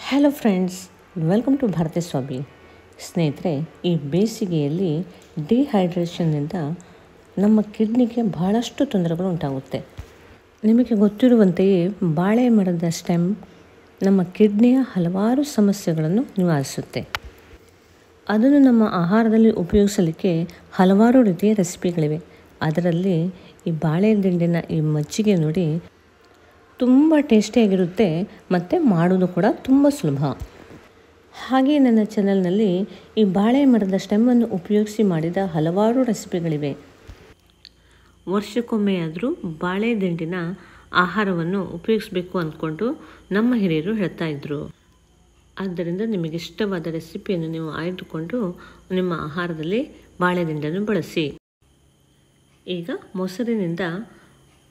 Hello friends, welcome to Bharathi Swami. ಸ್ನೇಹಿತರೆ, ಈ ಬೇಸಿಗೆಯಲ್ಲಿ ಡಿಹೈಡ್ರೇಷನ್ನಿಂದ ನಮ್ಮ ಕಿಡ್ನಿಗೆ ಬಹಳಷ್ಟು ತೊಂದರೆಗಳು ಉಂಟಾಗುತ್ತೆ. ನಿಮಗೆ ಗೊತ್ತಿರುವಂತೆಯೇ ಬಾಳೆ ಮರದ ಸ್ಟೆಮ್ ನಮ್ಮ ಕಿಡ್ನಿಯ ಹಲವಾರು ಸಮಸ್ಯೆಗಳನ್ನು ನಿವಾರಿಸುತ್ತೆ. ಅದನ್ನು ನಮ್ಮ ಆಹಾರದಲ್ಲಿ ಉಪಯೋಗಿಸಲಿಕ್ಕೆ ಹಲವಾರು ರೀತಿಯ ರೆಸಿಪಿಗಳಿವೆ. ಅದರಲ್ಲಿ ಈ ಬಾಳೆ ದಿಂಡಿನ ಈ ಮಜ್ಜಿಗೆ ನೋಡಿ ತುಂಬ ಟೇಸ್ಟಿಯಾಗಿರುತ್ತೆ ಮತ್ತು ಮಾಡೋದು ಕೂಡ ತುಂಬ ಸುಲಭ. ಹಾಗೆ ನನ್ನ ಚಾನಲ್ನಲ್ಲಿ ಈ ಬಾಳೆ ಮರದ ಸ್ಟೆಮ್ಮನ್ನು ಉಪಯೋಗಿಸಿ ಮಾಡಿದ ಹಲವಾರು ರೆಸಿಪಿಗಳಿವೆ. ವರ್ಷಕ್ಕೊಮ್ಮೆಯಾದರೂ ಬಾಳೆ ದಿಂಡಿನ ಆಹಾರವನ್ನು ಉಪಯೋಗಿಸಬೇಕು ಅಂದ್ಕೊಂಡು ನಮ್ಮ ಹಿರಿಯರು ಹೇಳ್ತಾ ಇದ್ದರು. ಆದ್ದರಿಂದ ನಿಮಗೆ ಇಷ್ಟವಾದ ರೆಸಿಪಿಯನ್ನು ನೀವು ಆಯ್ದುಕೊಂಡು ನಿಮ್ಮ ಆಹಾರದಲ್ಲಿ ಬಾಳೆ ದಿಂಡನ್ನು ಬಳಸಿ. ಈಗ ಮೊಸರಿನಿಂದ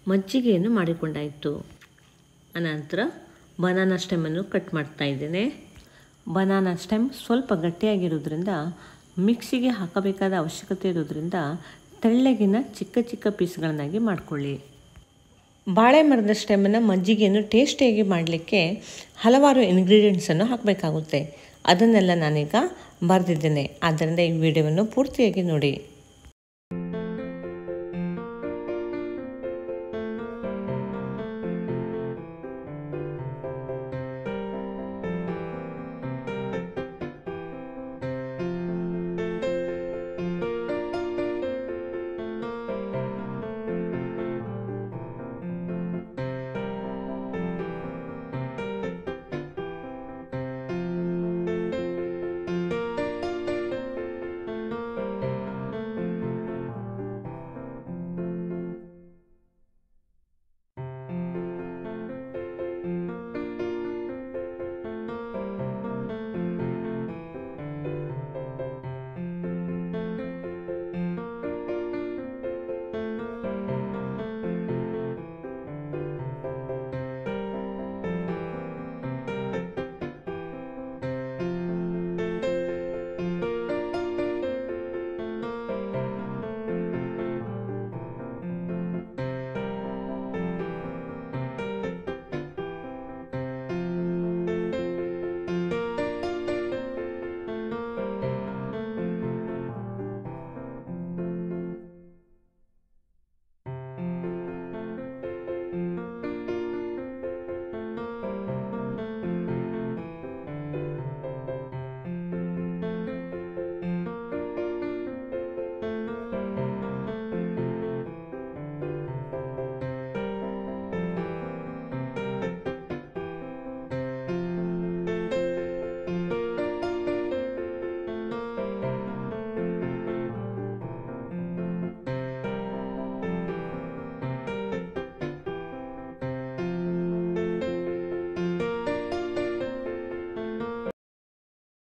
ಮಜ್ಜಿಗೆಯನ್ನು ಮಾಡಿಕೊಂಡಾಯಿತು. ಅನಂತರ ಬನಾನಾ ಸ್ಟೆಮ್ಮನ್ನು ಕಟ್ ಮಾಡ್ತಾ ಇದ್ದೇನೆ. ಬನಾನಾ ಸ್ಟೆಮ್ ಸ್ವಲ್ಪ ಗಟ್ಟಿಯಾಗಿರೋದ್ರಿಂದ ಮಿಕ್ಸಿಗೆ ಹಾಕಬೇಕಾದ ಅವಶ್ಯಕತೆ ಇರೋದ್ರಿಂದ ತೆಳ್ಳಗಿನ ಚಿಕ್ಕ ಚಿಕ್ಕ ಪೀಸ್ಗಳನ್ನಾಗಿ ಮಾಡಿಕೊಳ್ಳಿ. ಬಾಳೆ ಮರದ ಸ್ಟೆಮ್ಮನ್ನು ಮಜ್ಜಿಗೆಯನ್ನು ಟೇಸ್ಟಿಯಾಗಿ ಮಾಡಲಿಕ್ಕೆ ಹಲವಾರು ಇಂಗ್ರೀಡಿಯೆಂಟ್ಸನ್ನು ಹಾಕಬೇಕಾಗುತ್ತೆ. ಅದನ್ನೆಲ್ಲ ನಾನೀಗ ಬರೆದಿದ್ದೇನೆ. ಆದ್ದರಿಂದ ಈ ವಿಡಿಯೋವನ್ನು ಪೂರ್ತಿಯಾಗಿ ನೋಡಿ.